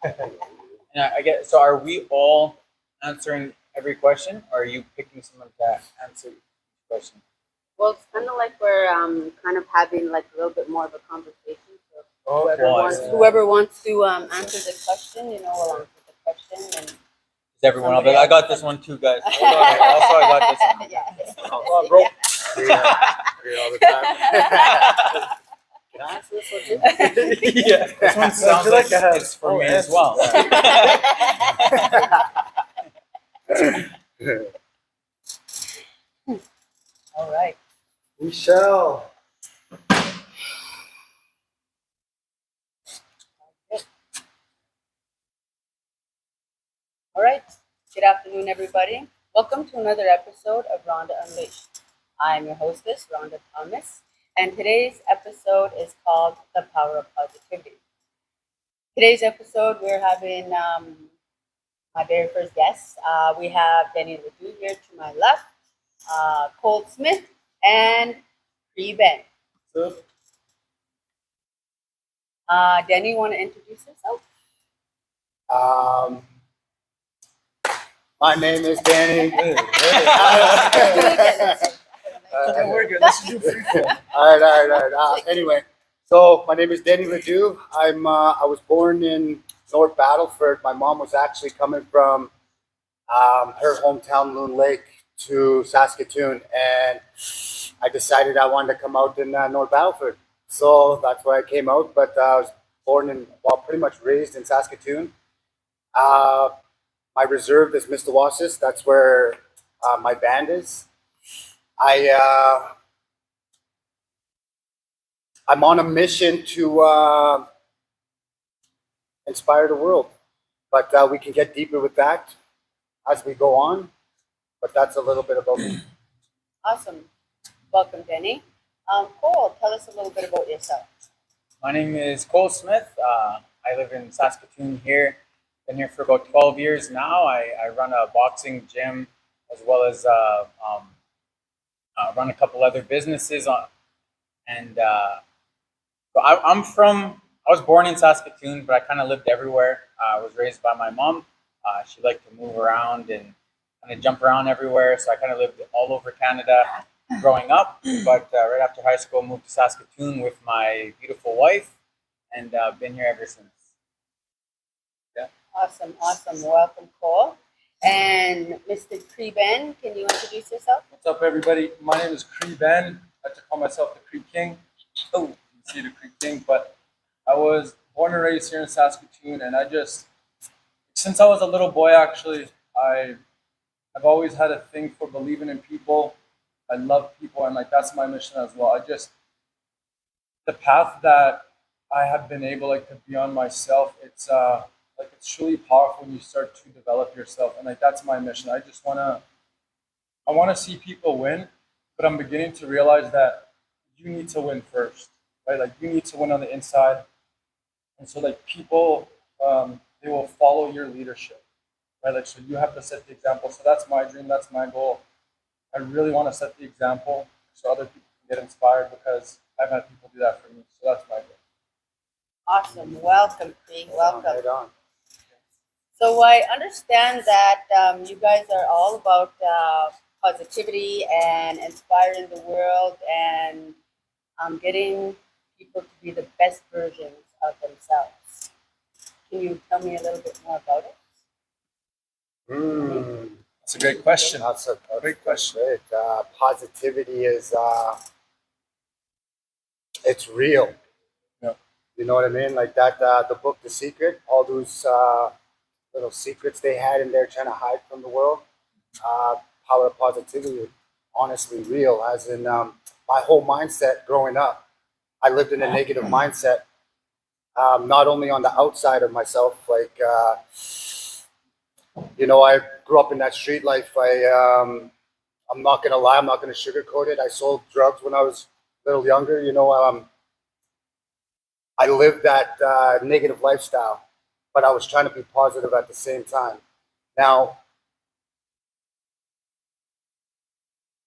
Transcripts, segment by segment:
And I get. So, are we all answering every question, or are you picking someone to answer each question? Well, it's kind of like we're kind of having like a little bit more of a conversation. So whoever wants to answer the question, will answer the question. And Is everyone? I got this one too, guys. Also, I got this one. yeah. Come on, bro. Agree all the time. Can I answer this one too? Yeah, this one sounds like it's for me as well. All right. We shall. All right. Good afternoon, everybody. Welcome to another episode of Rhonda Unleashed. I'm your hostess, Rhonda Thomas, and today's episode is called The Power of Positivity. Today's episode, we're having my very first guest. We have Denny Ledoux here to my left, Colt Smith, and Cree Ben. Denny, you want to introduce yourself? My name is Danny. We're good. Let's do freeform. All right. Anyway, so my name is Danny Ledoux. I was born in North Battleford. My mom was actually coming from her hometown, Loon Lake, to Saskatoon, and I decided I wanted to come out in North Battleford. So that's why I came out. But I was pretty much raised in Saskatoon. My reserve is Mr. That's where my band is. I'm on a mission to inspire the world, but we can get deeper with that as we go on. But that's a little bit about me. Awesome. Welcome, Denny. Cole, tell us a little bit about yourself. My name is Cole Smith. I live in Saskatoon here. Been here for about 12 years now. I run a boxing gym as well as run a couple other businesses. So I was born in Saskatoon, but I kind of lived everywhere. I was raised by my mom. She liked to move around and kind of jump around everywhere. So I kind of lived all over Canada growing up. But right after high school, moved to Saskatoon with my beautiful wife, and been here ever since. Awesome. Welcome, Cole. And Mr. Cree Ben, can you introduce yourself? What's up, everybody? My name is Cree Ben. I like to call myself the Cree King. Oh, you can see the Cree King. But I was born and raised here in Saskatoon, and since I was a little boy, actually, I've always had a thing for believing in people. I love people, and that's my mission as well. The path that I have been able to be on myself. It's truly powerful when you start to develop yourself, and that's my mission. I want to see people win, but I'm beginning to realize that you need to win first, right? You need to win on the inside, and so people they will follow your leadership, right? So you have to set the example. So that's my dream. That's my goal. I really want to set the example so other people can get inspired because I've had people do that for me. So that's my goal. Awesome. Welcome, Cree. Welcome. Right on. So I understand that you guys are all about positivity and inspiring the world and getting people to be the best versions of themselves. Can you tell me a little bit more about it? That's a great question. That's a Great question. Great. Positivity is it's real. Yeah. You know what I mean? The book, The Secret, all those little secrets they had in there trying to hide from the world. Power of positivity, honestly real. As in my whole mindset growing up, I lived in a negative mindset. Not only on the outside of myself, I grew up in that street life. I'm not gonna lie, I'm not gonna sugarcoat it. I sold drugs when I was a little younger. I lived that negative lifestyle, but I was trying to be positive at the same time. Now,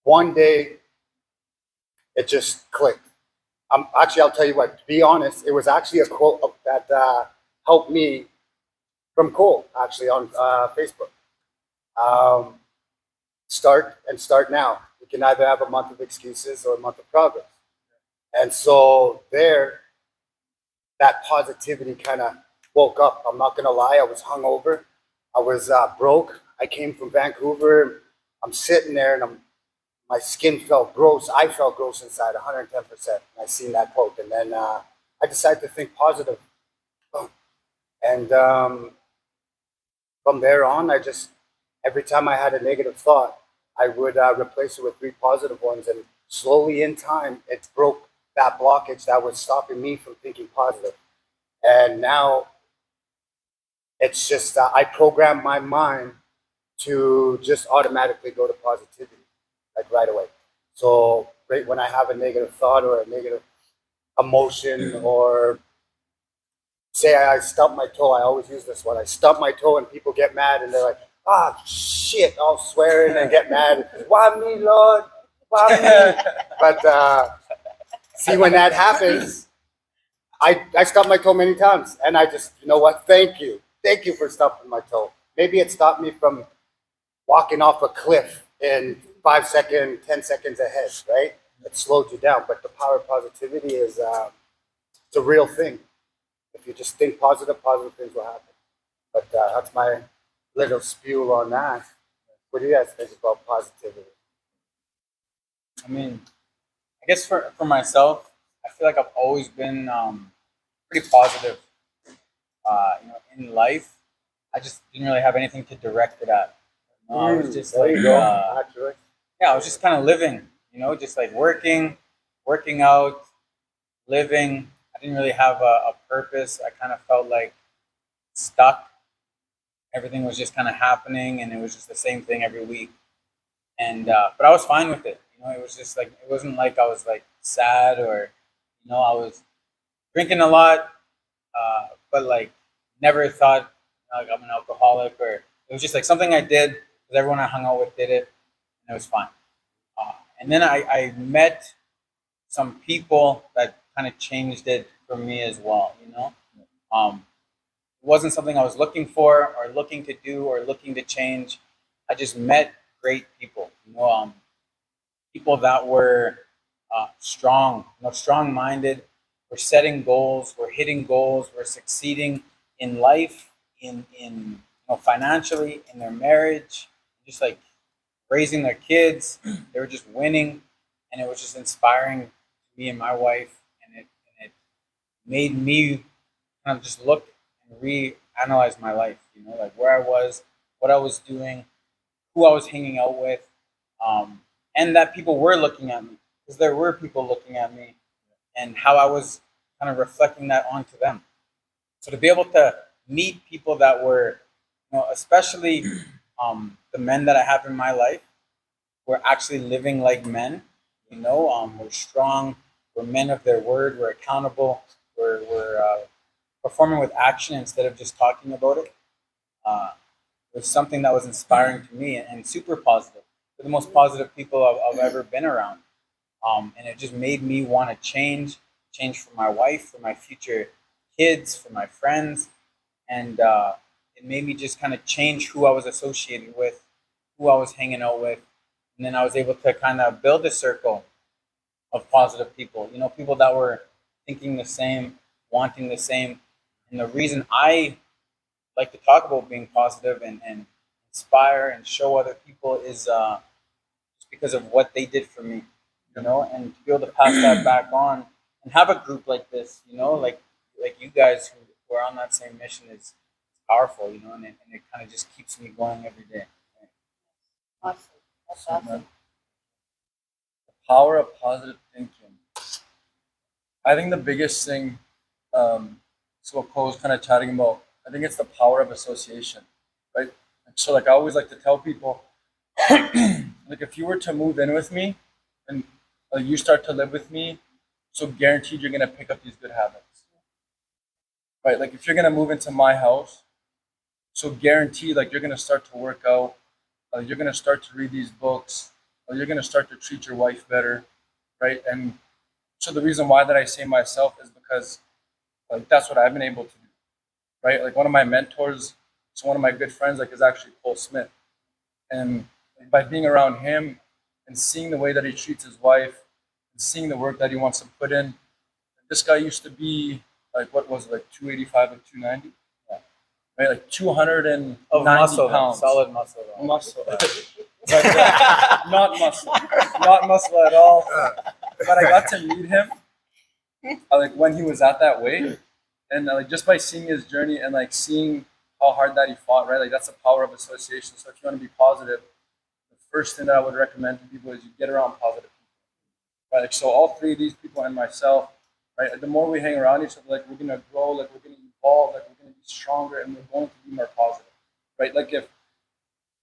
one day, it just clicked. I'll tell you what, to be honest, it was actually a quote that helped me from Cole, actually, on Facebook. Um, start now. You can either have a month of excuses or a month of progress. And so there, that positivity kind of woke up. I'm not gonna lie, I was hungover. I was broke. I came from Vancouver. I'm sitting there, and my skin felt gross. I felt gross inside, 110%. I seen that quote, and then I decided to think positive. And from there on, I just every time I had a negative thought, I would replace it with three positive ones, and slowly in time, it broke that blockage that was stopping me from thinking positive. And now it's just I program my mind to just automatically go to positivity, like right away. So right when I have a negative thought or a negative emotion, or say I stub my toe, I always use this one. I stub my toe and people get mad and they're like, ah, shit, all swearing and get mad. Why me, Lord? Why me? But see, when that happens, I stub my toe many times, and I just, you know what? Thank you for stubbing my toe. Maybe it stopped me from walking off a cliff in 5 seconds, 10 seconds ahead, right? It slowed you down. But the power of positivity is it's a real thing. If you just think positive, positive things will happen. But that's my little spew on that. What do you guys think about positivity? I mean, I guess for myself, I feel like I've always been pretty positive. In life, I just didn't really have anything to direct it at. I was just there like, you go, actually. yeah, I was just kind of living, just like working out, living. I didn't really have a purpose. I kind of felt like stuck. Everything was just kind of happening, and it was just the same thing every week. And but I was fine with it. It was just like it wasn't like I was like sad or, I was drinking a lot, but like never thought like I'm an alcoholic, or it was just like something I did because everyone I hung out with did it, and it was fine. And then I met some people that kind of changed it for me as well. It wasn't something I was looking for or looking to do or looking to change. I just met great people. People that were strong, strong-minded. Were setting goals. Were hitting goals. Were succeeding in life, in financially, in their marriage, just like raising their kids. They were just winning, and it was just inspiring to me and my wife, and it made me kind of just look and reanalyze my life. Like where I was, what I was doing, who I was hanging out with, and that people were looking at me, because there were people looking at me, and how I was kind of reflecting that onto them. So to be able to meet people that were, especially the men that I have in my life, were actually living like men. We're strong. We're men of their word. We're accountable. We're performing with action instead of just talking about it. Was something that was inspiring to me and super positive. They're the most positive people I've ever been around. And it just made me want to change for my wife, for my future kids, for my friends. And it made me just kind of change who I was associated with, who I was hanging out with. And then I was able to kind of build a circle of positive people, people that were thinking the same, wanting the same. And the reason I like to talk about being positive and inspire and show other people is just because of what they did for me, and to be able to pass that back on and have a group like this, like you guys who are on that same mission is powerful, and it kind of just keeps me going every day. Awesome. That's So, awesome. man, the power of positive thinking. I think the biggest thing, so what Cole was kind of chatting about, I think it's the power of association, right? So like I always like to tell people, like if you were to move in with me and you start to live with me, so guaranteed you're gonna pick up these good habits, right? Like if you're gonna move into my house, so guaranteed like you're gonna start to work out, you're gonna start to read these books, you're gonna start to treat your wife better, right? And so the reason why that I say myself is because like that's what I've been able to do, right? Like one of my mentors So one of my good friends like is actually Cole Smith, and by being around him and seeing the way that he treats his wife, and seeing the work that he wants to put in, this guy used to be like what was it, like 285 and 290, right? Like 290 Of muscle, pounds, solid muscle. muscle, but, not muscle, not muscle at all. But I got to meet him like when he was at that weight, and like just by seeing his journey and like seeing how hard that he fought, right? Like that's the power of association. So if you want to be positive, the first thing that I would recommend to people is you get around positive people, right? Like so, all three of these people and myself, right? The more we hang around each other, like we're gonna grow, like we're gonna evolve, like we're gonna be stronger, and we're going to be more positive, right? Like if,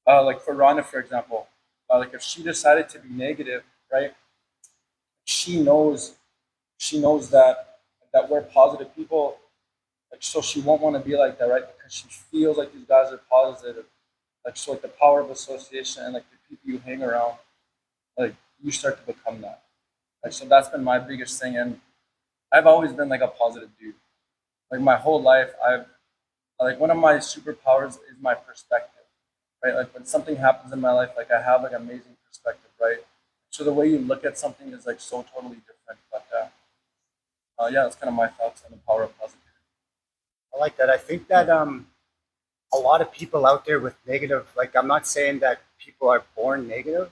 like for Rhonda, for example, like if she decided to be negative, right? She knows that we're positive people, like so she won't want to be like that, right? Because she feels like these guys are positive. Like so, like the power of association and like the people you hang around, like you start to become that. Like so, that's been my biggest thing, and I've always been like a positive dude. Like my whole life, I've like one of my superpowers is my perspective, right? Like when something happens in my life, like I have like amazing perspective, right? So the way you look at something is like so totally different. But yeah, that's kind of my thoughts on the power of positivity. I like that. I think that a lot of people out there with negative, like I'm not saying that people are born negative,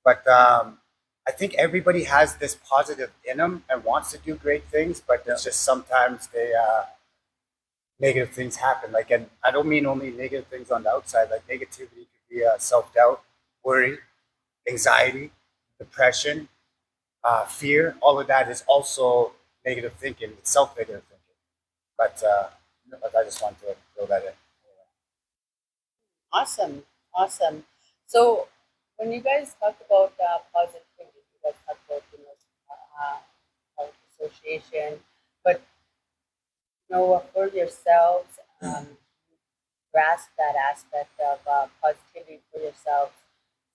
but I think everybody has this positive in them and wants to do great things, but it's just sometimes they negative things happen. Like, and I don't mean only negative things on the outside. Like negativity could be self-doubt, worry, anxiety, depression, fear. All of that is also negative thinking. It's self-negative thinking. But I just wanted to throw that in. Awesome, awesome. So when you guys talk about positivity, you guys talk about association, but for yourselves, grasp that aspect of positivity for yourselves.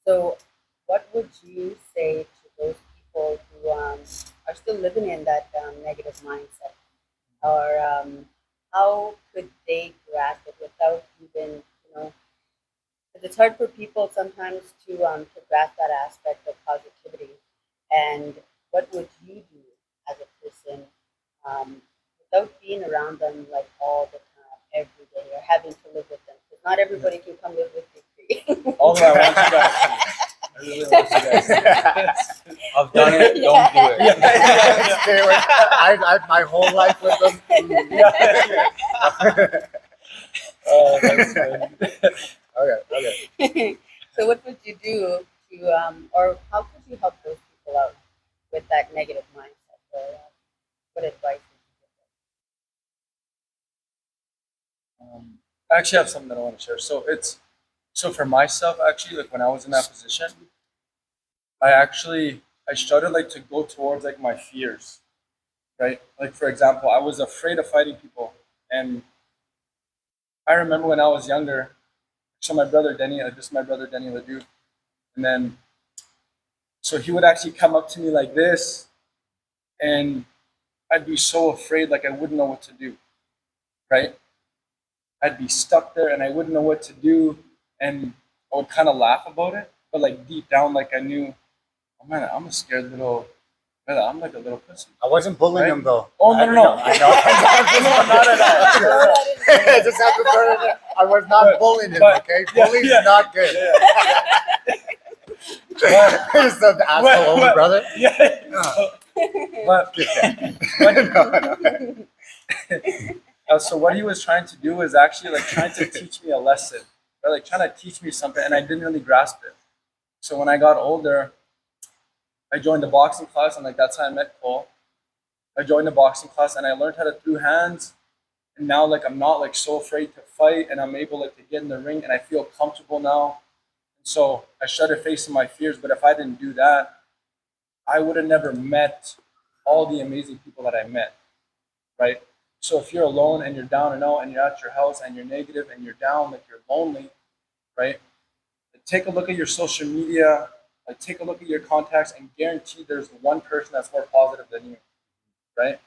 So, what would you say to those people who are still living in that negative mindset, or how could they grasp it without even 'cause it's hard for people sometimes to grasp that aspect of positivity. And what would you do as a person without being around them like all the time, every day, or having to live with them? Because not everybody can come live with you free. Although I want you guys to. I really want you guys to. I've done it. Don't do it. Stay away. I my whole life with them. Oh, that's good. Okay. So what would you do to, or how could you help those people out with that negative mindset? Or what advice would you I actually have something that I want to share. So for myself, actually, like when I was in that position, I started like to go towards like my fears, right? Like for example, I was afraid of fighting people, and I remember when I was younger. So my brother Denny, this is my brother Denny Ledoux, and then so he would actually come up to me like this, and I'd be so afraid, like I wouldn't know what to do, right? I'd be stuck there, and I wouldn't know what to do, and I would kind of laugh about it, but like deep down, like I knew, oh man, I'm a scared little, brother, I'm like a little pussy. I wasn't bullying Right? him though. Oh no, no, no, I know. no, not at all. I just have to throw it in. I was not bullying him. but- Okay, yeah, bullying yeah. is not good. Just the asshole older brother. Yeah. But so what he was trying to do was actually like trying to teach me a lesson, or like trying to teach me something, and I didn't really grasp it. So when I got older, I joined the boxing class, and like that's how I met Cole. I joined the boxing class, and I learned how to throw hands, and now like I'm not like so afraid to fight, and I'm able like to get in the ring, and I feel comfortable now. So I started facing my fears, but if I didn't do that, I would have never met all the amazing people that I met, right? So if you're alone and you're down and out and you're at your house and you're negative and you're down, like you're lonely, right? Take a look at your social media, like take a look at your contacts, and guarantee there's one person that's more positive than you, right?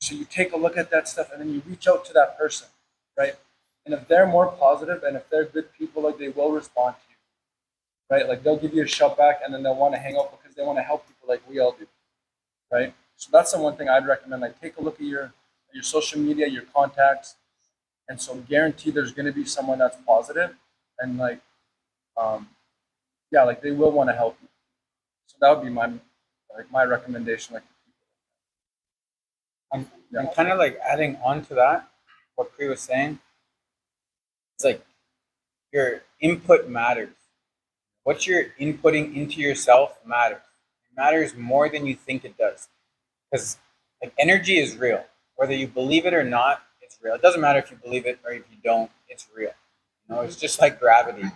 So you take a look at that stuff and then you reach out to that person, right? And if they're more positive and if they're good people, like they will respond to you, right? Like they'll give you a shout back and then they'll want to hang out because they want to help people like we all do, right? So that's the one thing I'd recommend. Like take a look at your social media, your contacts, and so guarantee there's going to be someone that's positive and like, yeah, like they will want to help you. So that would be my recommendation. Like, I'm kind of like adding on to that, what Pri was saying. It's like your input matters. What you're inputting into yourself matters. It matters more than you think it does. Because like energy is real. Whether you believe it or not, it's real. It doesn't matter if you believe it or if you don't, it's real. You know, it's just like gravity. Just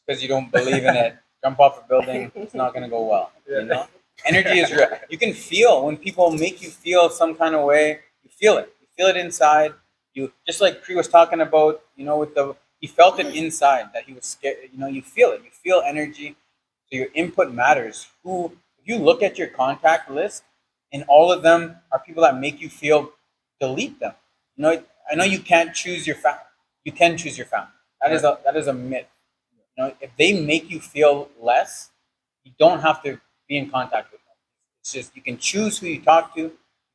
because you don't believe in it, jump off a building, it's not gonna go well. You know? Energy is real. You can feel when people make you feel some kind of way, you feel it. You feel it inside. You just like Pri was talking about, you know, he felt it inside that he was scared. You know, you feel it. You feel energy. So your input matters. If you look at your contact list, and all of them are people that make you feel, delete them. You know, I know you can't choose your family. You can choose your family. That is a myth. You know, if they make you feel less, you don't have to be in contact with them. It's just you can choose who you talk to. You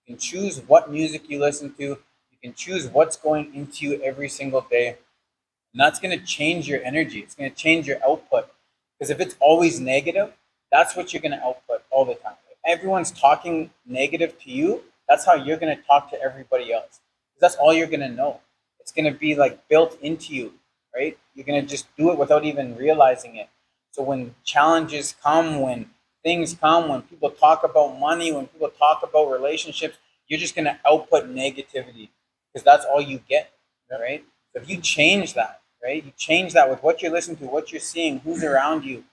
can choose what music you listen to. You can choose what's going into you every single day. And that's going to change your energy. It's going to change your output. Because if it's always negative, that's what you're going to output all the time. If everyone's talking negative to you, that's how you're going to talk to everybody else. Because that's all you're going to know. It's going to be like built into you, right? You're going to just do it without even realizing it. So when challenges come, when things come, when people talk about money, when people talk about relationships, you're just going to output negativity because that's all you get, right? So if you change that, right? You change that with what you're listening to, what you're seeing, who's around you,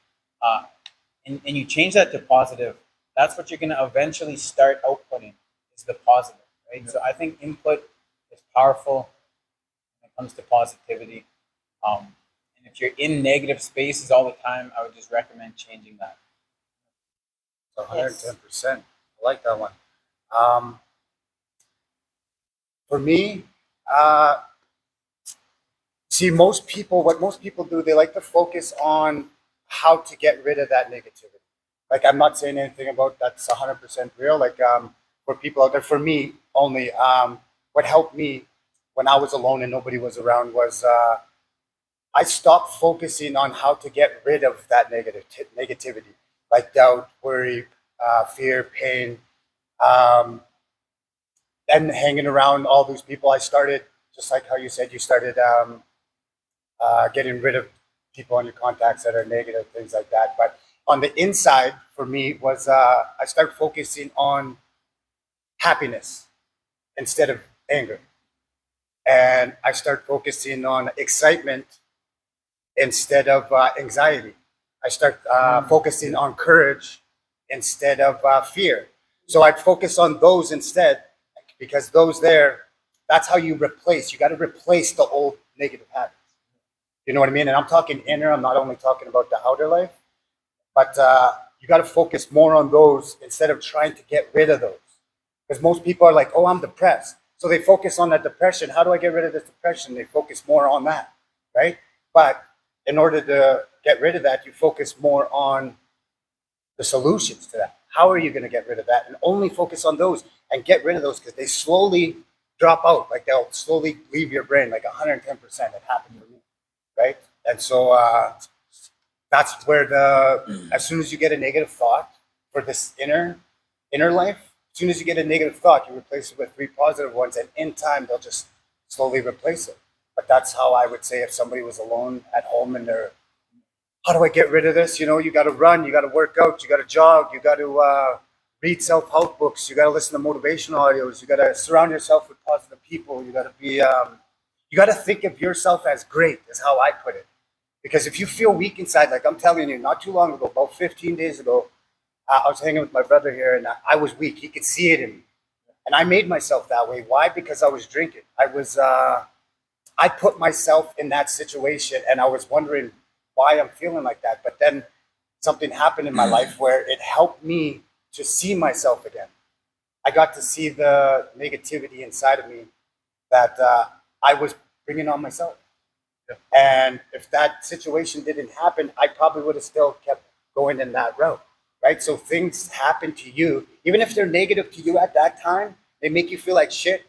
and you change that to positive, that's what you're going to eventually start outputting is the positive, right? Yeah. So I think input is powerful when it comes to positivity. And if you're in negative spaces all the time, I would just recommend changing that. 110%. I like that one. For me, see, what most people do, they like to focus on how to get rid of that negativity. Like, I'm not saying anything about that's 100% real. Like, for people out there, for me only, what helped me when I was alone and nobody was around was I stopped focusing on how to get rid of that negativity, like doubt, worry, fear, pain, and hanging around all those people. I started, just like how you said, you started getting rid of people on your contacts that are negative, things like that. But on the inside, for me, was I started focusing on happiness instead of anger. And I started focusing on excitement instead of anxiety. I start focusing on courage instead of fear. So I'd focus on those instead, because that's how you replace. You got to replace the old negative habits. You know what I mean? And I'm talking inner. I'm not only talking about the outer life, but you got to focus more on those instead of trying to get rid of those. Because most people are like, oh, I'm depressed. So they focus on that depression. How do I get rid of this depression? They focus more on that, right? But in order to get rid of that, you focus more on the solutions to that. How are you going to get rid of that? And only focus on those and get rid of those because they slowly drop out. Like they'll slowly leave your brain, like 110%. It happened for me, right? And so that's where as soon as you get a negative thought for this inner life, as soon as you get a negative thought, you replace it with 3 positive ones, and in time, they'll just slowly replace it. But that's how I would say if somebody was alone at home and they're, how do I get rid of this? You know, you got to run, you got to work out, you got to jog, you got to read self-help books, you got to listen to motivational audios, you got to surround yourself with positive people, you got to be, you got to think of yourself as great, is how I put it. Because if you feel weak inside, like I'm telling you, not too long ago, about 15 days ago, I was hanging with my brother here and I was weak. He could see it in me. And I made myself that way. Why? Because I was drinking. I put myself in that situation and I was wondering why I'm feeling like that. But then something happened in my life where it helped me to see myself again. I got to see the negativity inside of me that I was bringing on myself. Yeah. And if that situation didn't happen, I probably would have still kept going in that route, right? So things happen to you, even if they're negative to you at that time, they make you feel like shit.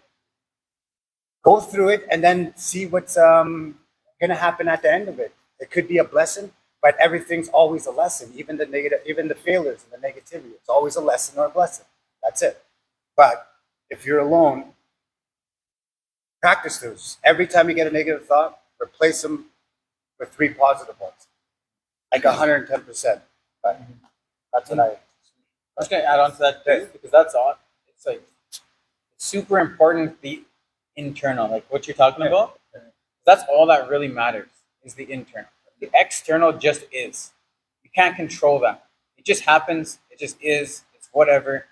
Go through it and then see what's gonna happen at the end of it. It could be a blessing, but everything's always a lesson. Even the negative, even the failures and the negativity, it's always a lesson or a blessing. That's it. But if you're alone, practice those. Every time you get a negative thought, replace them with 3 positive ones, like 110%. But that's what I. I was gonna add on to that too, because that's all. It's like super important. The internal, like what you're talking about, that's all that really matters is the internal. The external just is. You can't control that. It just happens. It just is. It's whatever.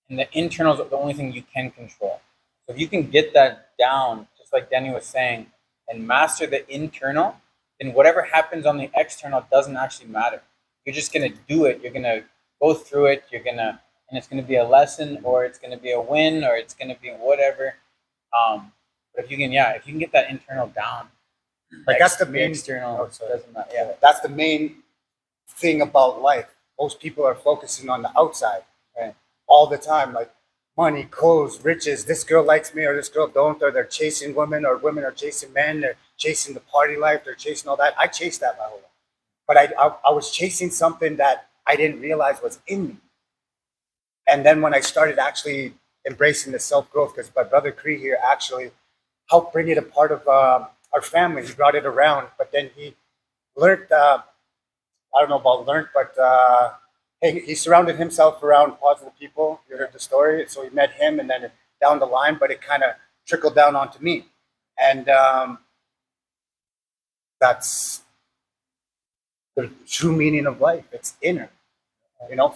And the internal is the only thing you can control. So if you can get that down, just like Danny was saying, and master the internal, then whatever happens on the external doesn't actually matter. You're just gonna do it. You're gonna go through it. And it's gonna be a lesson, or it's gonna be a win, or it's gonna be whatever. But if you can, if you can get that internal down, Like that's the main external oh, sorry. doesn't matter. Yeah, That's the main thing about life. Most people are focusing on the outside, right. all the time, like money, clothes, riches. This girl likes me, or this girl don't, or they're chasing women, or women are chasing men. They're chasing the party life. They're chasing all that. I chased that my whole life, but I was chasing something that I didn't realize was in me. And then when I started actually embracing the self growth, because my brother Cree here actually helped bring it a part of our family. He brought it around, but then he learned. I don't know about learned, but he surrounded himself around positive people. You heard the story, so he met him, and then down the line, but it kind of trickled down onto me, and that's the true meaning of life. It's inner.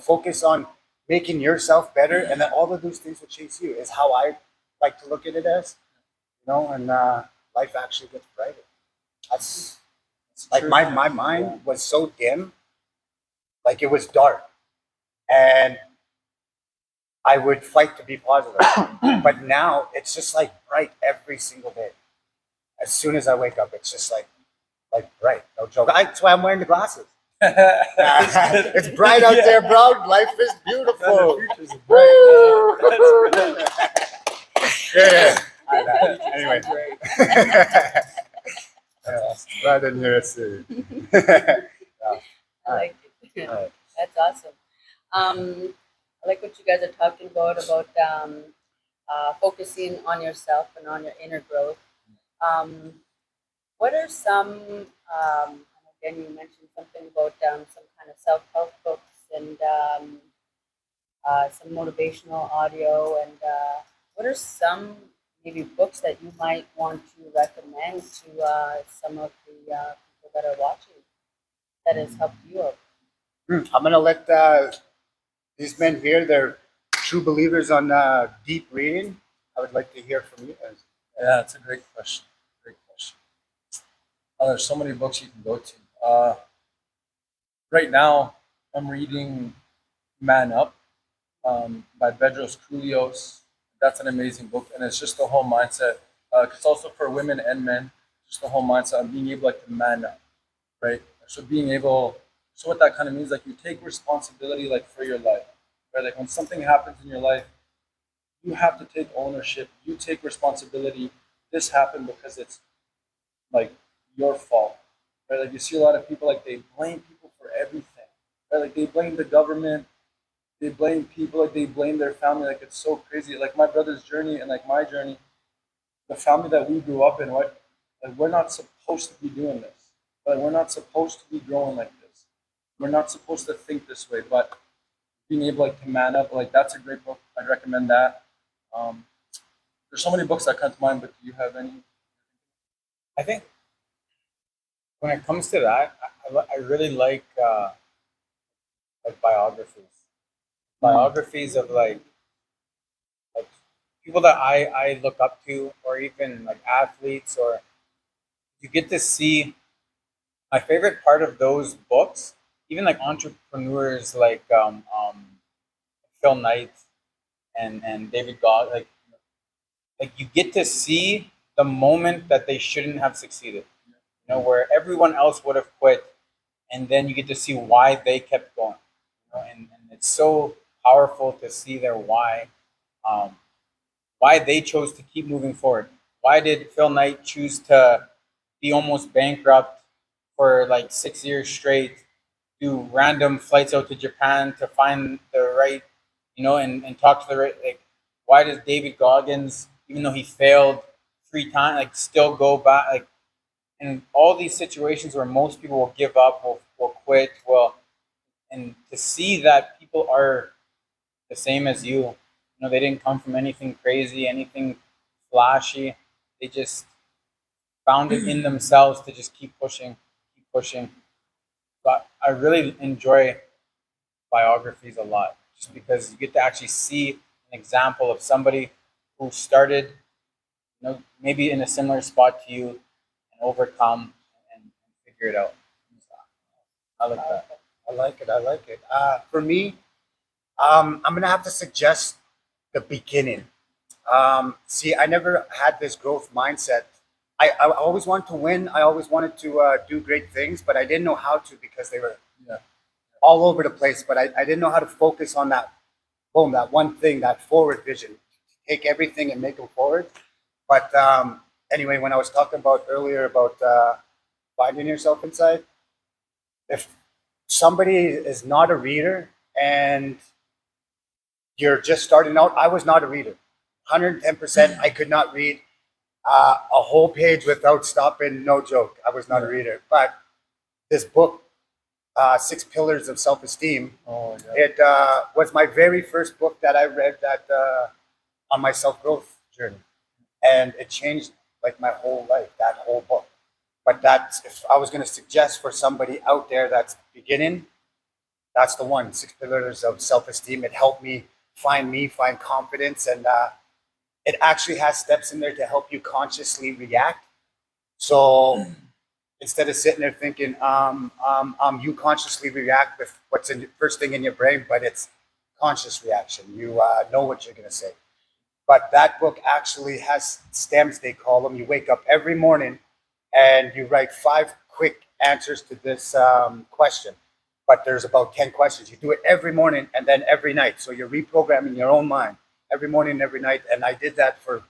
Focus on making yourself better, and then all of those things will chase you. Is how I like to look at it as, and life actually gets brighter. That's like true. my mind was so dim, like it was dark, and I would fight to be positive. But now it's just like bright every single day. As soon as I wake up, it's just like bright. No joke. That's why I'm wearing the glasses. It's bright out there, bro. Life is beautiful. The future's bright. Woo! That's Yeah. Anyway. That's awesome. Right in here, see. I like it. Alright. That's awesome. I like what you guys are talking about focusing on yourself and on your inner growth. What are some, again, you mentioned something about some kind of self-help books and some motivational audio, and what are some maybe books that you might want to recommend to some of the people that are watching that has helped you out? I'm gonna let these men here. They're true believers on deep reading. I would like to hear from you guys. Yeah, that's a great question. Great question. There's so many books you can go to. Right now, I'm reading Man Up by Bedros Koulios. That's an amazing book, and it's just the whole mindset. It's also for women and men. Just the whole mindset of being able to man up, right? So what that kind of means, like you take responsibility, like for your life, right? Like when something happens in your life, you have to take ownership. You take responsibility. This happened because it's like your fault, right? Like you see a lot of people, like they blame people for everything, right? Like they blame the government, they blame people, like they blame their family. Like it's so crazy. Like my brother's journey and like my journey, the family that we grew up in, like we're not supposed to be doing this. Like we're not supposed to be growing like this. We're not supposed to think this way. But being able to man up, like that's a great book. I'd recommend that. There's so many books that come to mind, but do you have any? I think when it comes to that, I really like biographies of like people that I look up to, or even like athletes, or you get to see. My favorite part of those books, even like entrepreneurs like Phil Knight and David Goggins, like you get to see the moment that they shouldn't have succeeded. where everyone else would have quit, and then you get to see why they kept going. And it's so powerful to see their um, why they chose to keep moving forward. Why did Phil Knight choose to be almost bankrupt for like 6 years straight, do random flights out to Japan to find the right, and talk to the right, like, why does David Goggins, even though he failed 3 times, like still go back, like, in all these situations where most people will give up, will quit, and to see that people are the same as you. They didn't come from anything crazy, anything flashy. They just found it in themselves to just keep pushing, keep pushing. But I really enjoy biographies a lot, just because you get to actually see an example of somebody who started, maybe in a similar spot to you, and overcome and figure it out. I like that. I like it. I like it. For me, I'm gonna have to suggest the beginning. See, I never had this growth mindset. I always wanted to win. I always wanted to do great things, but I didn't know how to because they were Yeah. all over the place. But I didn't know how to focus on that, boom, that one thing, that forward vision. Take everything and make them forward. But anyway, when I was talking about earlier about finding yourself inside, if somebody is not a reader and you're just starting out, I was not a reader. 110%, I could not read a whole page without stopping. No joke. I was not a reader. But this book, Six Pillars of Self-Esteem, Oh yeah. it was my very first book that I read that on my self-growth journey. And it changed like my whole life, that whole book. But that's, if I was going to suggest for somebody out there that's beginning, that's the one, Six Pillars of Self-Esteem. It helped me, find confidence, and it actually has steps in there to help you consciously react. So instead of sitting there thinking, you consciously react with what's in the first thing in your brain, but it's conscious reaction. You know what you're going to say. But that book actually has stems, they call them. You wake up every morning and you write 5 quick answers to this question. But there's about 10 questions. You do it every morning and then every night. So you're reprogramming your own mind every morning and every night. And I did that for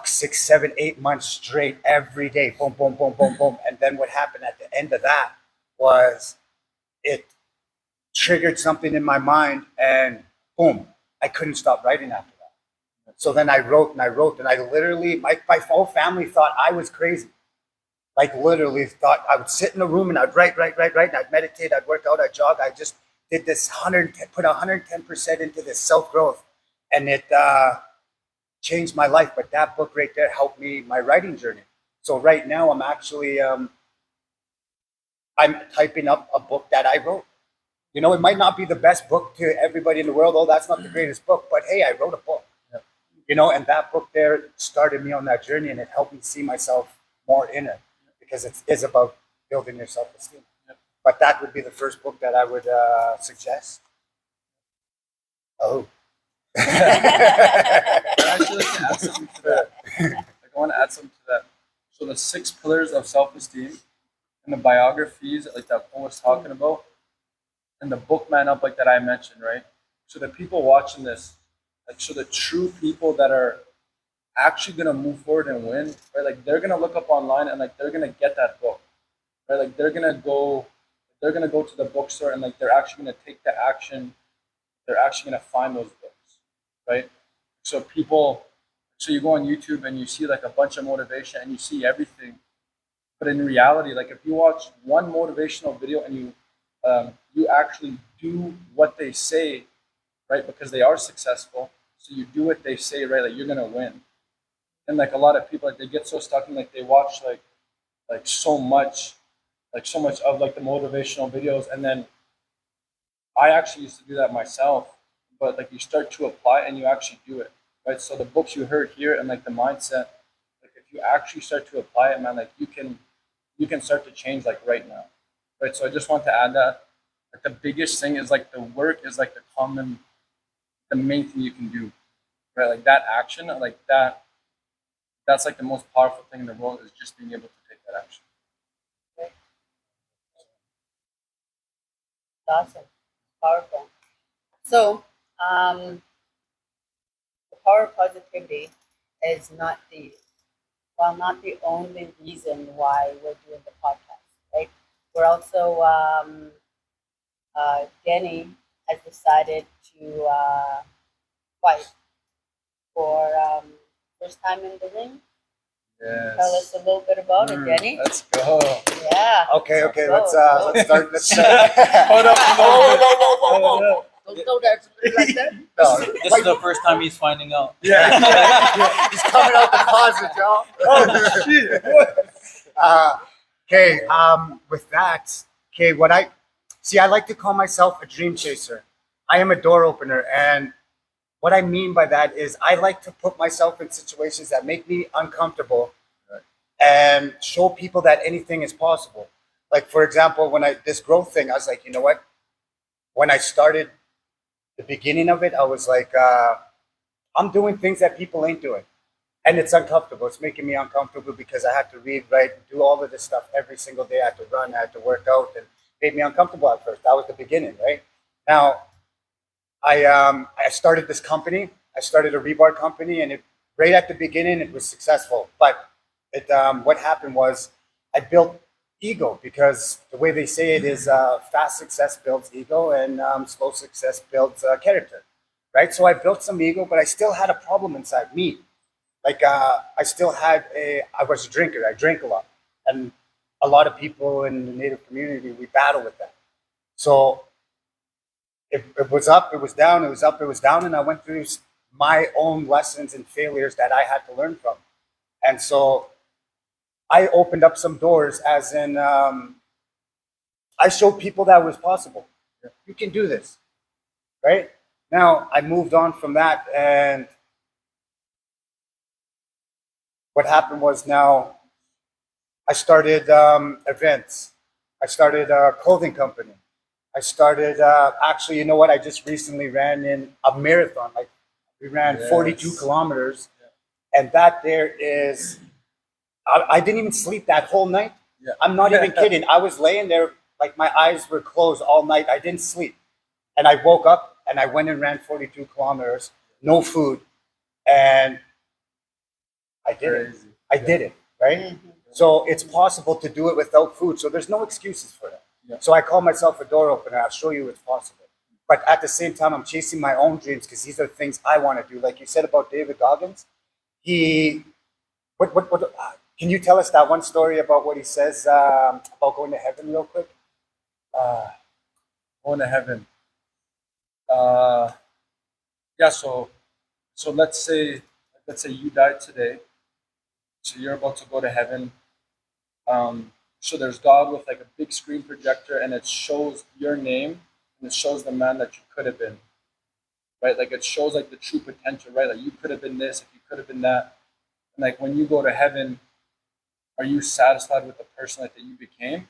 6, 7, 8 months straight every day. Boom, boom, boom, boom, boom. And then what happened at the end of that was it triggered something in my mind and boom, I couldn't stop writing after that. So then I wrote and I wrote and I literally, my whole family thought I was crazy. Like literally thought I would sit in a room and I'd write, and I'd meditate, I'd work out, I'd jog. I just did this 110, put 110% into this self-growth, and it changed my life. But that book right there helped me, my writing journey. So right now I'm actually, I'm typing up a book that I wrote. It might not be the best book to everybody in the world. Oh, that's not the greatest book, but hey, I wrote a book. And that book there started me on that journey, and it helped me see myself more in it, because it is about building your self-esteem. But that would be the first book that I would suggest. Oh. I actually like to add something to that. Like, I want to add something to that. So the 6 pillars of self-esteem and the biographies like that Paul was talking about, and the book Man Up, like that I mentioned, right? So the people watching this, like, so the true people that are actually gonna move forward and win, right? Like, they're gonna look up online and like they're gonna get that book, right? Like they're gonna go to the bookstore and like they're actually gonna take the action. They're actually gonna find those books, right? So you go on YouTube and you see like a bunch of motivation and you see everything, but in reality, like if you watch one motivational video and you actually do what they say, right? Because they are successful, so you do what they say, right? Like, you're gonna win. And like a lot of people, like they get so stuck in like they watch like so much of like the motivational videos, and then I actually used to do that myself. But like you start to apply and you actually do it, right? So the books you heard here and like the mindset, like if you actually start to apply it, man, like you can start to change like right now, right? So I just want to add that like the biggest thing is like the work is like the main thing you can do, right? Like that action, like that's like the most powerful thing in the world, is just being able to take that action. awesome. Powerful. So, the power of positivity is not the only reason why we're doing the podcast, right? We're also, Denny has decided to fight for first time in the ring. Tell us Yes. a little bit about it, Denny. Let's go. Yeah. Okay, Go, let's go. start. Let's start. Hold up. Whoa. Don't go that like that. No, This is the first time he's finding out. Yeah. he's coming out the closet, y'all. Oh shit. What? Okay, with that, okay, I like to call myself a dream chaser. I am a door opener, and what I mean by that is I like to put myself in situations that make me uncomfortable and show people that anything is possible. Like, for example, this growth thing, I was like, you know what? When I started the beginning of it, I was like, I'm doing things that people ain't doing. And it's uncomfortable. It's making me uncomfortable because I had to read, write, do all of this stuff every single day. I had to run, I had to work out, and it made me uncomfortable at first. That was the beginning, right? Now, I started this company. I started a rebar company, and right at the beginning, it was successful. But what happened was I built ego, because the way they say it is fast success builds ego, and slow success builds character, right? So I built some ego, but I still had a problem inside me. Like I was a drinker. I drank a lot, and a lot of people in the Native community, we battle with that. So it was up, it was down, it was up, it was down, and I went through my own lessons and failures that I had to learn from. And so I opened up some doors, as in I showed people that it was possible. You can do this, right? Now I moved on from that, and what happened was, now I started events. I started a clothing company. I started, actually, you know what? I just recently ran in a marathon. Like, we ran 42 Yes. kilometers. And that there is, I didn't even sleep that whole night. Yeah. I'm not even kidding. I was laying there, like my eyes were closed all night. I didn't sleep. And I woke up and I went and ran 42 kilometers, no food. And I did it. Crazy. I did it, right? Mhm. So it's possible to do it without food. So there's no excuses for that. Yeah. So I call myself a door opener. I'll show you it's possible. But at the same time, I'm chasing my own dreams, because these are things I want to do. Like you said about David Goggins, can you tell us that one story about what he says about going to heaven real quick? Going to heaven. Yeah. So let's say you died today. So you're about to go to heaven. So there's God with like a big screen projector, and it shows your name, and it shows the man that you could have been, right? Like it shows like the true potential, right? Like you could have been this, like you could have been that. And like when you go to heaven, are you satisfied with the person like that you became,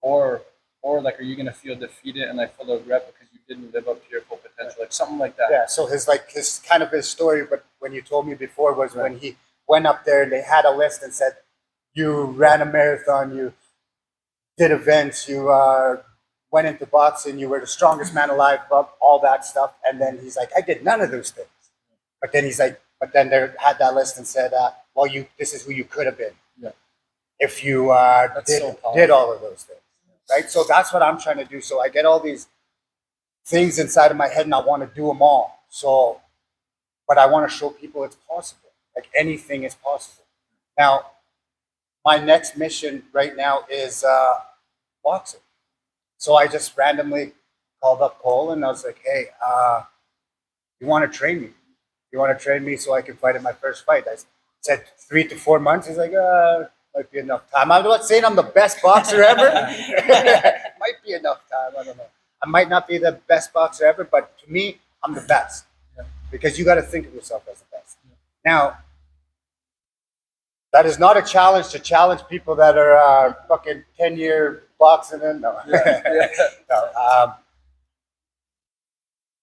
or like are you gonna feel defeated and like full of regret because you didn't live up to your full potential, like something like that? Yeah. So his story, but when you told me before, was when he went up there and they had a list and said, you ran a marathon, you did events, you went into boxing, you were the strongest man alive, all that stuff. And then he's like, I did none of those things. But then he's like, but then they had that list and said, well, this is who you could have been. Yeah. If you so powerful. did all of those things, right? So that's what I'm trying to do. So I get all these things inside of my head, and I want to do them all. So, but I want to show people it's possible. Like anything is possible. Now, my next mission right now is boxing. So I just randomly called up Cole, and I was like, hey, you want to train me? You want to train me so I can fight in my first fight? I said 3 to 4 months. He's like, might be enough time. I'm not saying I'm the best boxer ever. Might be enough time. I don't know. I might not be the best boxer ever, but to me, I'm the best. Yeah. Because you got to think of yourself as the best. Yeah. Now, that is not a challenge to challenge people that are fucking 10-year boxing in. No. Yeah. No.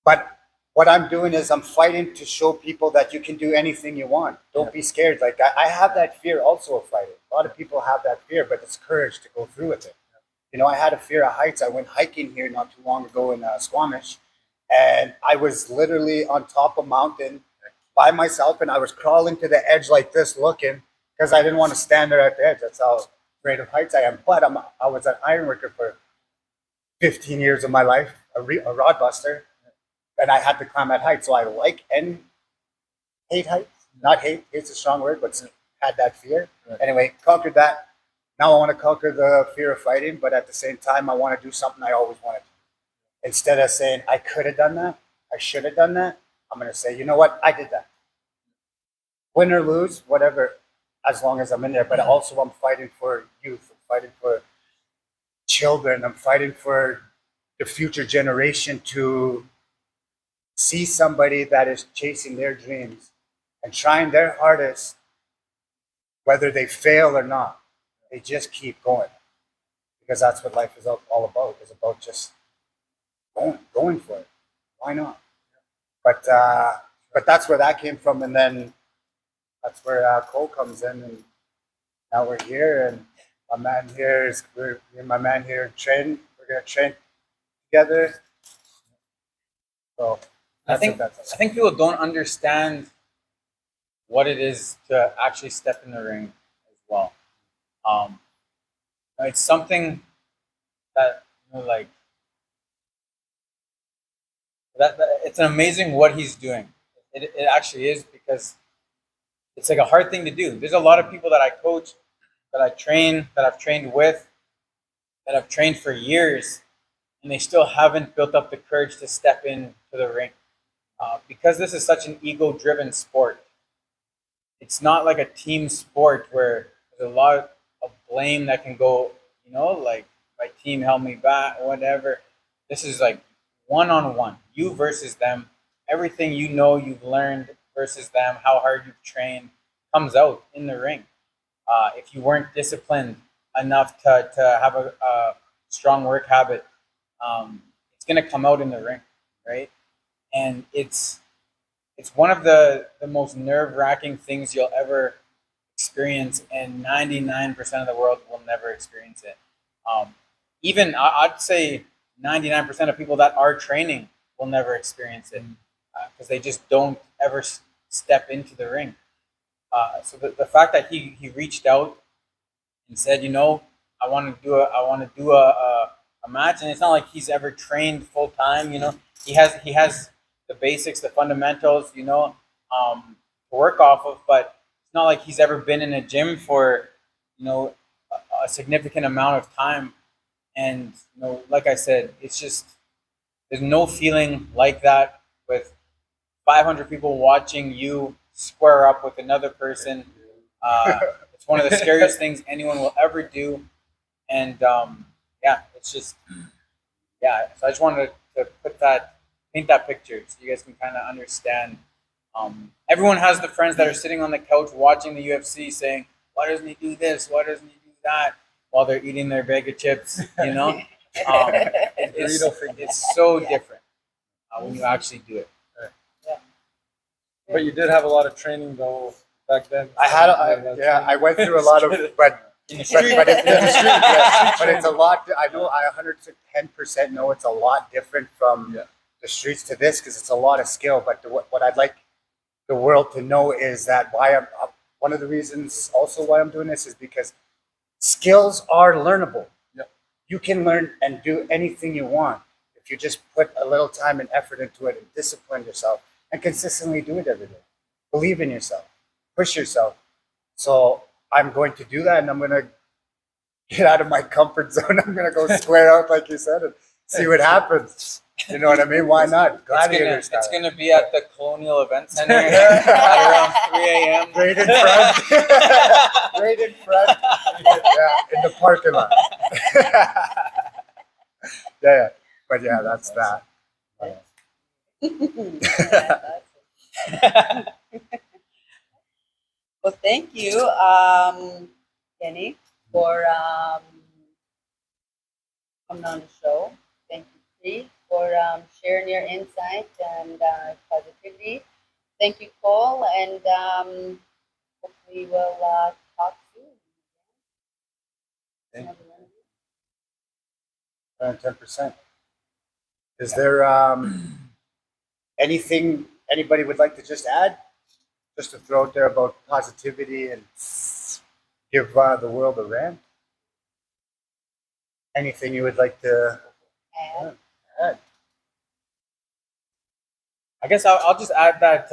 But what I'm doing is I'm fighting to show people that you can do anything you want. Don't be scared. Like I have that fear also of fighting. A lot of people have that fear, but it's courage to go through with it. You know, I had a fear of heights. I went hiking here not too long ago in Squamish, and I was literally on top of a mountain by myself, and I was crawling to the edge like this, looking because I didn't want to stand there at the edge. That's how afraid of heights I am. But I was an iron worker for 15 years of my life, a rod buster, and I had to climb at height. So I like and hate heights. Not hate, it's a strong word, but had that fear. Right. Anyway, conquered that. Now I want to conquer the fear of fighting, but at the same time, I want to do something I always wanted to do. Instead of saying, I could have done that, I should have done that, I'm going to say, you know what, I did that. Win or lose, whatever, as long as I'm in there. But also, I'm fighting for youth, I'm fighting for children, I'm fighting for the future generation to see somebody that is chasing their dreams and trying their hardest, whether they fail or not. They just keep going because that's what life is all about. It's about just going for it. Why not? But that's where that came from, and then that's where Cole comes in, and now we're here, and me and my man here train. We're gonna train together. So I think that's I think people don't understand what it is to actually step in the ring as well. Um, it's something that like that. It's amazing what he's doing. It actually is because it's like a hard thing to do. There's a lot of people that I coach, that I train, that I've trained with, that I've trained for years, and they still haven't built up the courage to step into the ring. Because this is such an ego-driven sport. It's not like a team sport where there's a lot of blame that can go, like my team held me back, whatever. This is like one-on-one, you versus them. Everything you've learned versus them, how hard you've trained, comes out in the ring. If you weren't disciplined enough to have a strong work habit, it's going to come out in the ring, right? And it's one of the most nerve-wracking things you'll ever experience, and 99% of the world will never experience it. Even I'd say 99% of people that are training will never experience it because they just don't ever step into the ring. So the fact that he reached out and said, I want to do a match, and it's not like he's ever trained full time. He has the basics, the fundamentals, to work off of, but it's not like he's ever been in a gym for a significant amount of time. And like I said, it's just there's no feeling like that with 500 people watching you square up with another person. It's one of the scariest things anyone will ever do, and it's just So I just wanted to paint that picture so you guys can kind of understand. Everyone has the friends that are sitting on the couch watching the UFC saying, "Why doesn't he do this? Why doesn't he do that?" while they're eating their bag of chips. It's so different when you actually do it. But you did have a lot of training though back then. I went through a lot of, but it's in the street, but it's a lot. I know I 110% know it's a lot different from the streets to this because it's a lot of skill. But what I'd like the world to know is that one of the reasons also why I'm doing this is because skills are learnable. You can learn and do anything you want if you just put a little time and effort into it and discipline yourself and consistently do it every day. Believe in yourself, push yourself. So I'm going to do that, and I'm going to get out of my comfort zone. I'm going to go square out, like you said, and see what happens. You know what I mean? Why not? Gladiator style. It's gonna be at the Colonial Event Center at around 3 a.m. Right in front. Right in front. Yeah, in the parking lot. Yeah. But yeah, that's that. Well, thank you, Kenny, for coming on the show. Thank you, Pri, for sharing your insight and positivity. Thank you, Cole, and hopefully we'll talk soon. Thank you. around 10%. Is there anything anybody would like to just add? Just to throw out there about positivity and give the world a rant? Anything you would like to And add? I guess I'll just add that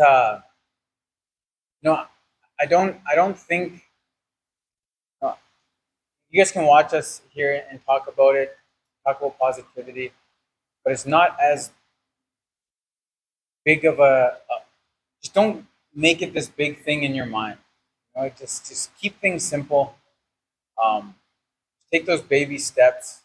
I don't think you guys can watch us here and talk about it, talk about positivity, but it's not as big of a just don't make it this big thing in your mind. Just keep things simple. Um, take those baby steps.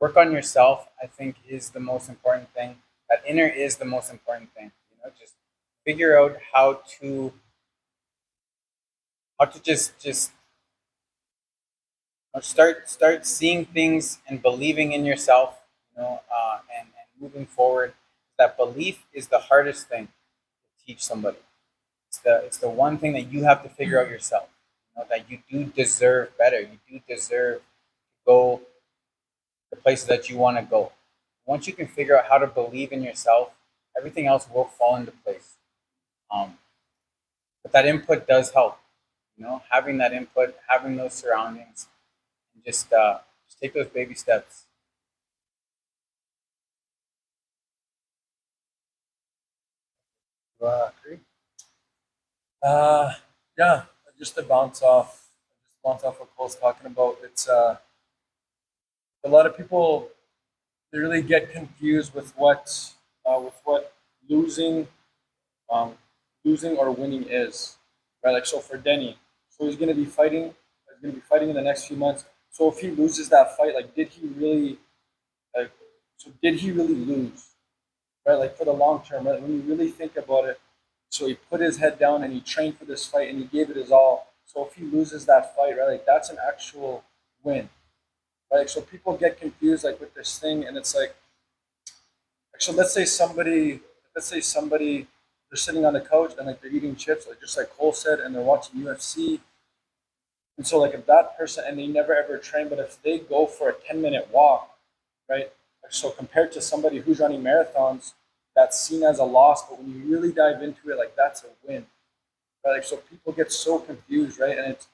Work on yourself. I think is the most important thing. That inner is the most important thing. Just figure out how to just start seeing things and believing in yourself. And moving forward. That belief is the hardest thing to teach somebody. It's the one thing that you have to figure out yourself. That you do deserve better. You do deserve to go the places that you want to go. Once you can figure out how to believe in yourself, everything else will fall into place. But that input does help. Having that input, having those surroundings, and just take those baby steps. Agree? Yeah, just to bounce off what Cole's talking about. It's a lot of people, they really get confused with what losing losing or winning is, right? Like, so for Denny, so he's gonna be fighting. He's gonna be fighting in the next few months. So if he loses that fight, like, did he really like? So did he really lose, right? Like, for the long term, right? When you really think about it, so he put his head down and he trained for this fight and he gave it his all. So if he loses that fight, right, like, that's an actual win, right? Like, so people get confused, like, with this thing, and it's like, so let's say somebody, they're sitting on the couch and, like, they're eating chips, like, just like Cole said, and they're watching UFC. And so, like, if that person, and they never ever train, but if they go for a 10-minute walk, right? So compared to somebody who's running marathons, that's seen as a loss, but when you really dive into it, like, that's a win, right? Like, so people get so confused, right? And it's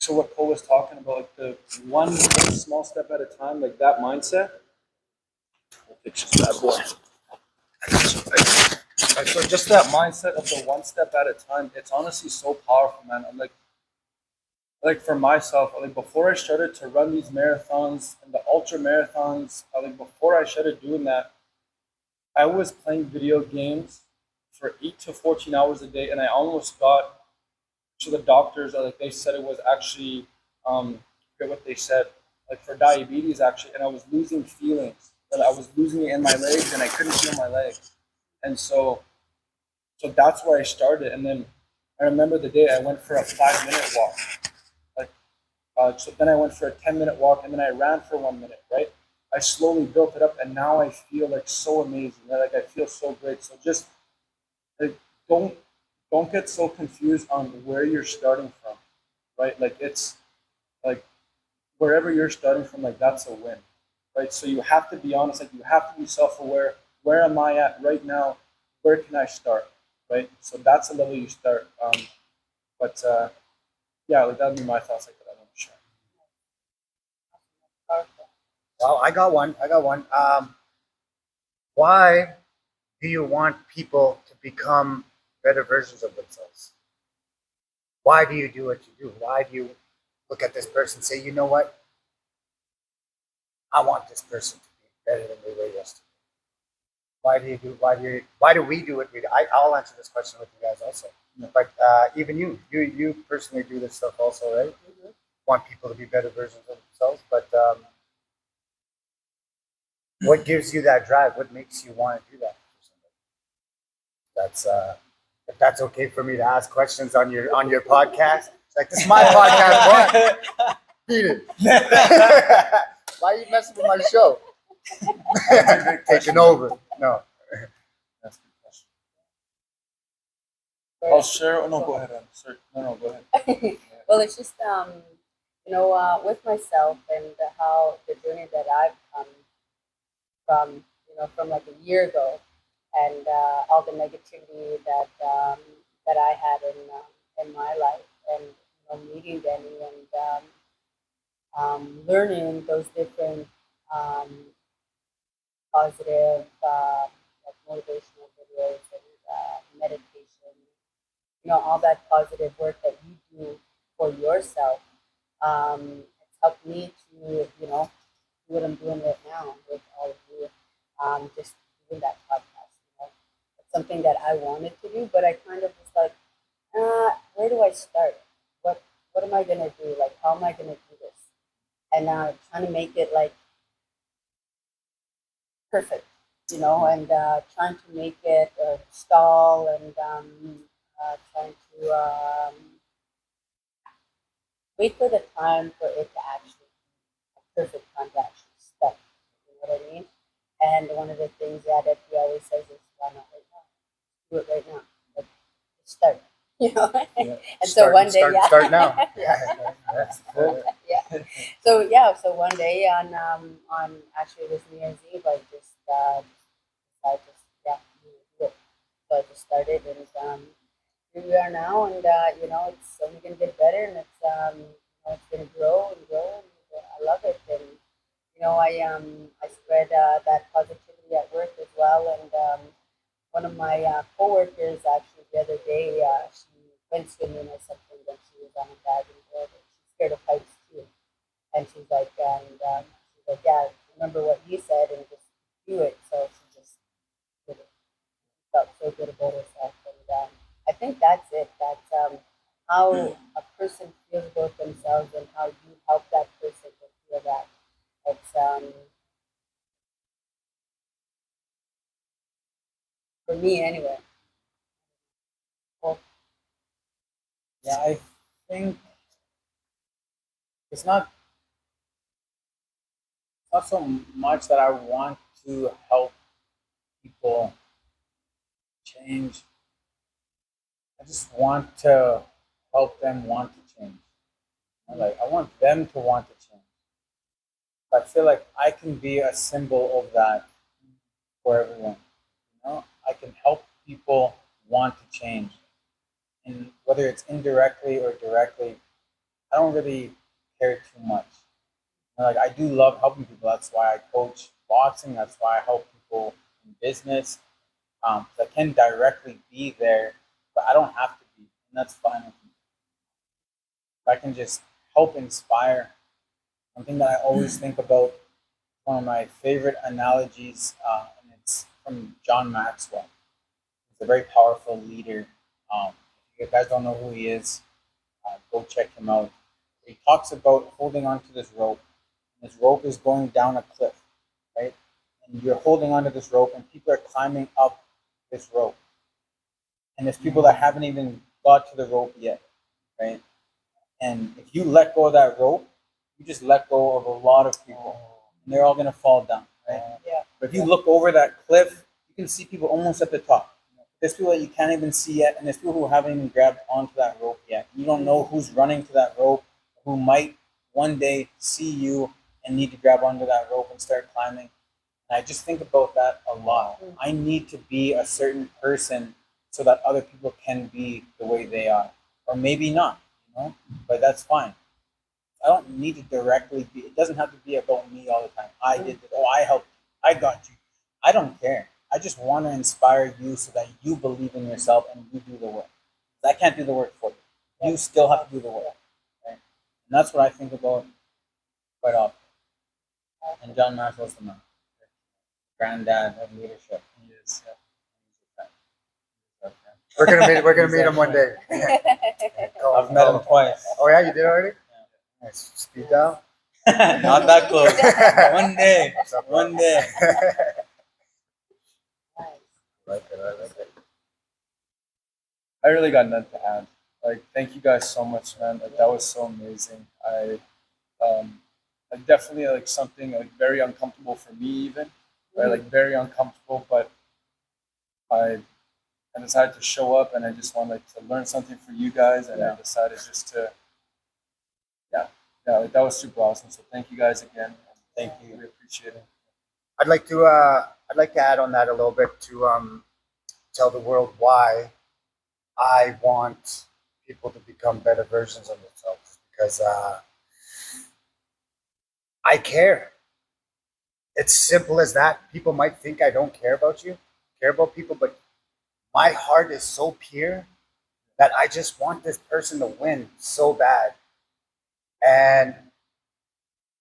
so what Cole was talking about, like, the one small step at a time, like, that mindset. I'll fix this bad boy. So just that mindset of the one step at a time, it's honestly so powerful, man. I'm like for myself, like, before I started to run these marathons and the ultra marathons, like, before I started doing that, I was playing video games for 8 to 14 hours a day, and I almost got to the doctors. Like, they said it was actually, I forget what they said, like, for diabetes actually, and I was losing feelings, and I was losing it in my legs, and I couldn't feel my legs, and so that's where I started. And then I remember the day I went for a 5-minute walk. So then I went for a 10-minute walk, and then I ran for 1 minute, right? I slowly built it up, and now I feel, like, so amazing. Right? Like, I feel so great. So just, like, don't get so confused on where you're starting from, right? Like, it's like, wherever you're starting from, like, that's a win, right? So you have to be honest. Like, you have to be self-aware. Where am I at right now? Where can I start, right? So that's the level you start. But yeah, like, that'd be my thoughts. Like, that I want to share. Well, I got one. Why do you want people to become better versions of themselves? Why do you do what you do? Why do you look at this person and say, you know what? I want this person to be better than they were yesterday. Why do we do what we do? I'll answer this question with you guys also. But even you personally do this stuff also, right? Mm-hmm. Want people to be better versions of themselves, but what gives you that drive? What makes you want to do that for somebody? That's if that's okay for me to ask questions on your podcast. It's like, this is my podcast, boy. Beat it. Why are you messing with my show? Taking over. No. That's a good question. I'll share. Oh, no, go ahead. Sorry. No, go ahead. Well, it's just with myself and how the journey that I've come from, from like a year ago, and all the negativity that I had in my life, and meeting Denny and learning those different um, positive, like motivational videos and meditation, all that positive work that you do for yourself. It's helped me to, do what I'm doing right now with all of you. Just doing that podcast. It's something that I wanted to do, but I kind of was like, where do I start? What am I gonna do? Like, how am I gonna do this? And now trying to make it like perfect, and trying to make it stall and trying to wait for the time for it to actually perfect time to actually start. You know what I mean? And one of the things that he always says is, "Why not right now? Do it right now. Like, start." Yeah. And so one day, Start now. yeah. That's cool. Yeah. So one day on actually it was New Year's Eve, I just do it. So I just started, and here we are now, and it's only gonna get better, and it's gonna grow and grow, and I love it, and I spread that positivity at work as well, and one of my coworkers actually the other day, she went swimming or something, and she was on a diving board, and she's scared of heights too. And she's like, yeah, remember what you said and just do it. So she just did it. Felt so good about herself. And I think that's it. That's how a person feels about themselves and how you help that person to feel that. It's for me anyway. Well, Yeah, I think it's not so much that I want to help people change. I just want to help them want to change. Like I want them to want to change. I feel like I can be a symbol of that for everyone. I can help people want to change, and whether it's indirectly or directly, I don't really care too much. Like I do love helping people. That's why I coach boxing. That's why I help people in business. 'Cause I can directly be there, but I don't have to be, and that's fine with me. I can just help inspire. Something that I always think about. One of my favorite analogies, and it's from John Maxwell. He's a very powerful leader. If you guys don't know who he is, go check him out. He talks about holding onto this rope. This rope is going down a cliff, right? And you're holding onto this rope, and people are climbing up this rope. And there's people that haven't even got to the rope yet, right? And if you let go of that rope, you just let go of a lot of people, and they're all gonna fall down, right? yeah. But if you look over that cliff, you can see people almost at the top. There's people that you can't even see yet, and there's people who haven't even grabbed onto that rope yet. You don't know who's running to that rope, who might one day see you and need to grab onto that rope and start climbing. And I just think about that a lot. I need to be a certain person so that other people can be the way they are, or maybe not, but that's fine. I don't need to directly be. It doesn't have to be about me all the time. I did it. Oh, I helped you. I got you. I don't care. I just want to inspire you so that you believe in yourself and you do the work. I can't do the work for you. You still have to do the work. Right? And that's what I think about quite often. And John Maxwell's the man. Granddad of leadership. He is. Yeah. We're gonna meet him one day. I've met him twice. Oh yeah, you did already? Nice. Speed down. Not that close. One day. One day. Nice. Like it, I like it. I really got nothing to add. Like, thank you guys so much, man. Like, that was so amazing. Like definitely like something like very uncomfortable for me even, right? Like very uncomfortable, but I decided to show up and I just wanted to learn something for you guys, and I decided just to, yeah, yeah, like, that was super awesome. So thank you guys again. Thank you. We appreciate it. I'd like to add on that a little bit to tell the world why I want people to become better versions of themselves, because I care. It's simple as that. People might think I don't care about you, care about people, but my heart is so pure that I just want this person to win so bad. And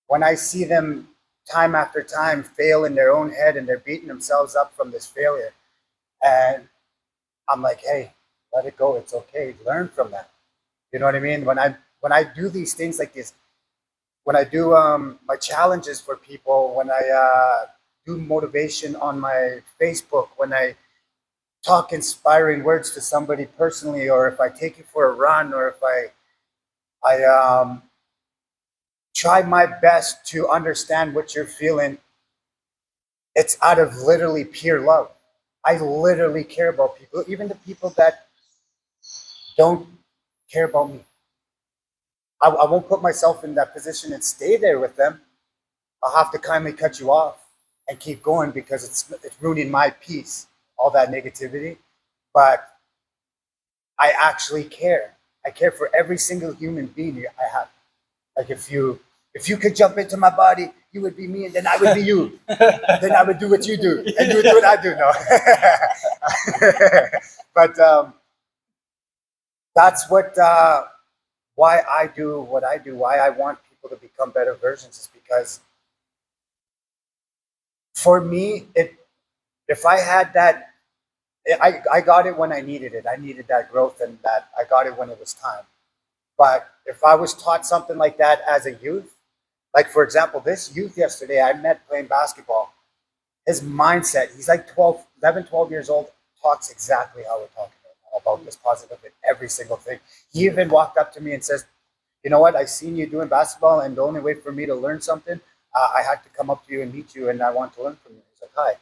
when I see them time after time fail in their own head and they're beating themselves up from this failure, and I'm like, hey, let it go. It's okay. Learn from that. You know what I mean? When I do these things like this, when I do my challenges for people, when I do motivation on my Facebook, when I talk inspiring words to somebody personally, or if I take you for a run, or if I try my best to understand what you're feeling, it's out of literally pure love. I literally care about people, even the people that don't care about me. I won't put myself in that position and stay there with them. I'll have to kindly cut you off and keep going because it's ruining my peace, all that negativity. But I actually care. I care for every single human being I have. Like if you could jump into my body, you would be me, and then I would be you. Then I would do what you do, and you would do what I do. No, but that's what why I do what I do. Why I want people to become better versions is because for me, if I had that, I got it when I needed it. I needed that growth, and that I got it when it was time. But if I was taught something like that as a youth, like for example, this youth yesterday I met playing basketball, his mindset, he's like 12 years old, talks exactly how we're talking right now, about this positive in every single thing. He even walked up to me and says, you know what, I seen you doing basketball, and the only way for me to learn something, I had to come up to you and meet you, and I want to learn from you. He's like, hi.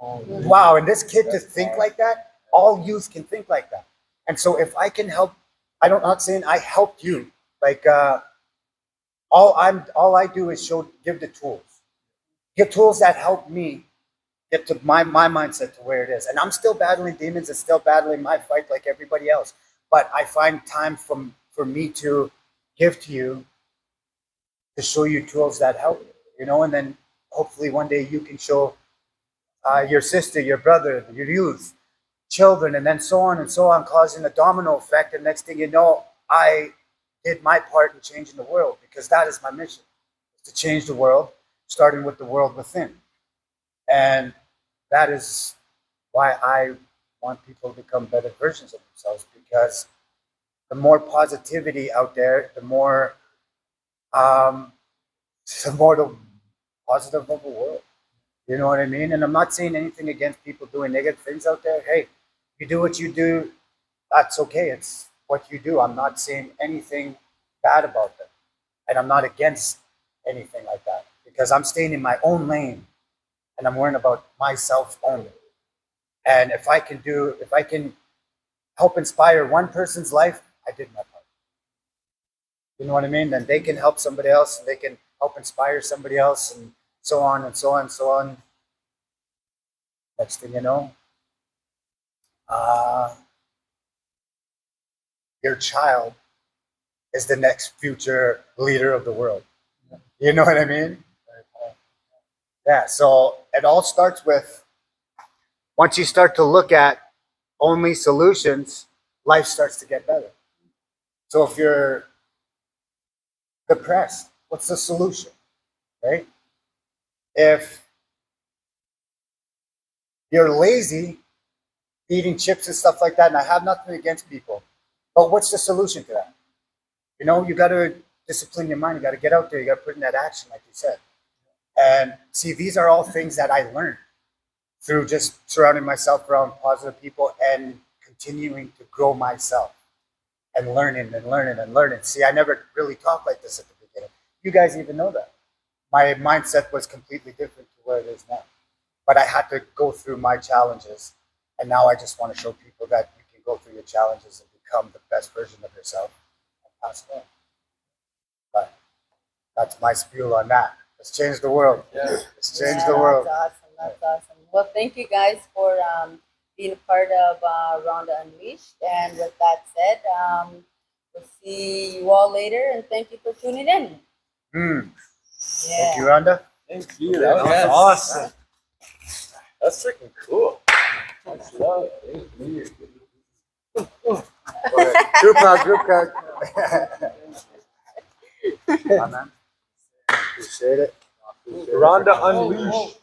Oh, Wow, and this kid to think like that, all youth can think like that. And so if I can help, I'm not saying I helped you. Like all I do is give the tools. Give tools that help me get to my mindset to where it is. And I'm still battling demons and still battling my fight like everybody else. But I find time for me to give to you, to show you tools that help you, and then hopefully one day you can show your sister, your brother, your youth, children, and then so on, causing a domino effect. And next thing you know, I did my part in changing the world, because that is my mission, to change the world, starting with the world within. And that is why I want people to become better versions of themselves, because the more positivity out there, um, the positive of the world. You know what I mean? And I'm not saying anything against people doing negative things out there. Hey, you do what you do, that's okay. It's what you do. I'm not saying anything bad about them. And I'm not against anything like that, because I'm staying in my own lane and I'm worrying about myself only. And if I can help inspire one person's life, I did my part. You know what I mean? Then they can help somebody else, and they can help inspire somebody else, and so on and so on and so on. Next thing you know, uh, your child is the next future leader of the world. You know what I mean? Yeah, so it all starts with, once you start to look at only solutions, life starts to get better. So if you're depressed, what's the solution? Right? If you're lazy, eating chips and stuff like that, and I have nothing against people, but what's the solution to that? You got to discipline your mind. You got to get out there. You got to put in that action, like you said. And see, these are all things that I learned through just surrounding myself around positive people and continuing to grow myself and learning and learning and learning. See, I never really talked like this at the beginning. You guys even know that. My mindset was completely different to where it is now. But I had to go through my challenges. And now I just want to show people that you can go through your challenges and become the best version of yourself and pass it on. But That's my spiel on that. Let's change the world. Yeah. Let's change the world. That's awesome. That's awesome. Well, thank you guys for being a part of Rhonda Unleashed. And with that said, we'll see you all later. And thank you for tuning in. Thank Yeah. you, Rhonda. Thank you. That was Yes. awesome. That's freaking cool. Thank you. Group hug, group hug. Appreciate it. Rhonda Unleashed.